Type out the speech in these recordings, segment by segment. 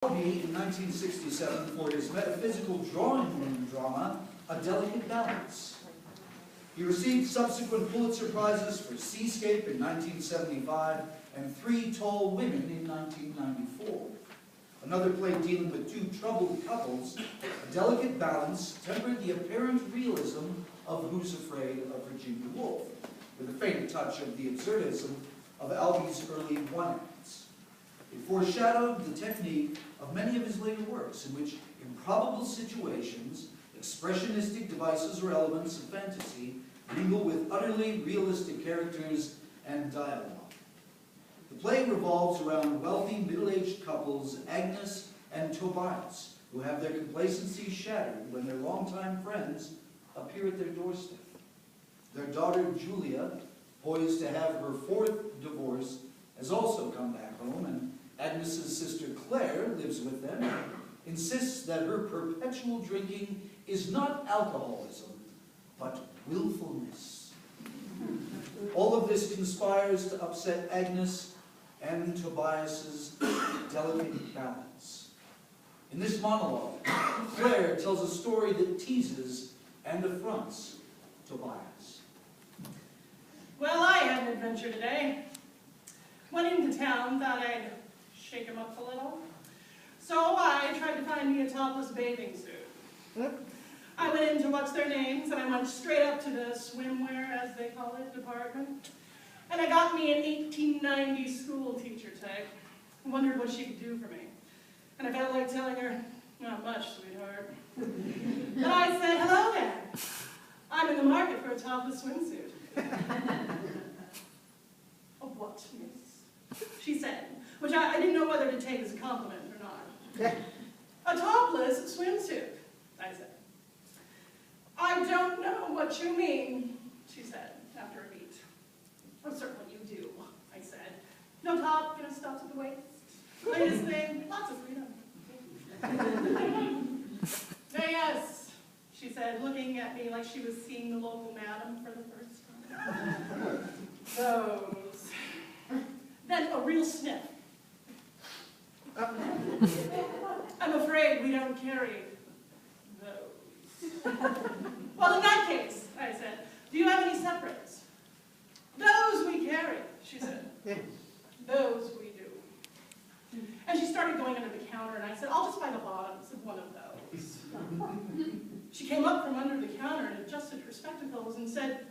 Albee in 1967 for his metaphysical drawing room drama, A Delicate Balance. He received subsequent Pulitzer Prizes for Seascape in 1975 and Three Tall Women in 1994. Another play dealing with two troubled couples, A Delicate Balance tempered the apparent realism of Who's Afraid of Virginia Woolf, with a faint touch of the absurdism of Albee's early one-acts. It foreshadowed the technique of many of his later works, in which improbable situations, expressionistic devices or elements of fantasy mingle with utterly realistic characters and dialogue. The play revolves around wealthy middle-aged couples Agnes and Tobias, who have their complacency shattered when their longtime friends appear at their doorstep. Their daughter Julia, poised to have her fourth divorce, has also come back home, and Agnes's sister Claire lives with them and insists that her perpetual drinking is not alcoholism, but willfulness. All of this conspires to upset Agnes and Tobias's delicate balance. In this monologue, Claire tells a story that teases and affronts Tobias. Well, I had an adventure today. Went into town, thought I'd shake him up a little. So I tried to find me a topless bathing suit. I went in to watch their names, and I went straight up to the swimwear, as they call it, department. And I got me an 1890 school teacher type. I wondered what she could do for me. And I felt like telling her, not much, sweetheart. But I said, hello there. I'm in the market for a topless swimsuit. Oh, what, miss? She said, which I didn't know whether to take as a compliment or not. A topless swimsuit, I said. I don't know what you mean, she said, after a beat. Oh, certainly you do, I said. No top, stops at the waist. Latest thing, lots of freedom. Yes, she said, looking at me like she was seeing the local madam for the first time. Those. Then a real sniff. I'm afraid we don't carry those. Well, in that case, I said, do you have any separates? Those we carry, she said. Those we do. And she started going under the counter, and I said, I'll just buy the bottoms of one of those. She came up from under the counter and adjusted her spectacles and said,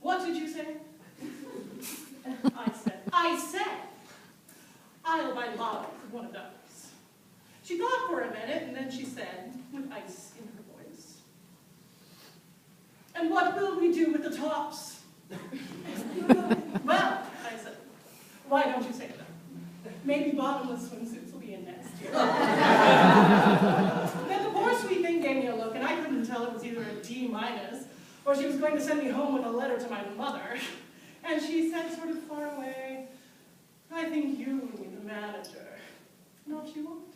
what did you say? I said, I'll buy the bottoms of one of those. She thought for a minute, and then she said, with ice in her voice, and what will we do with the tops? Well, I said, why don't you say that? Maybe bottomless swimsuits will be in next year. Then the poor sweet thing gave me a look, and I couldn't tell it was either a D- or she was going to send me home with a letter to my mother. And she said, sort of far away, I think you need a manager. No, she won't.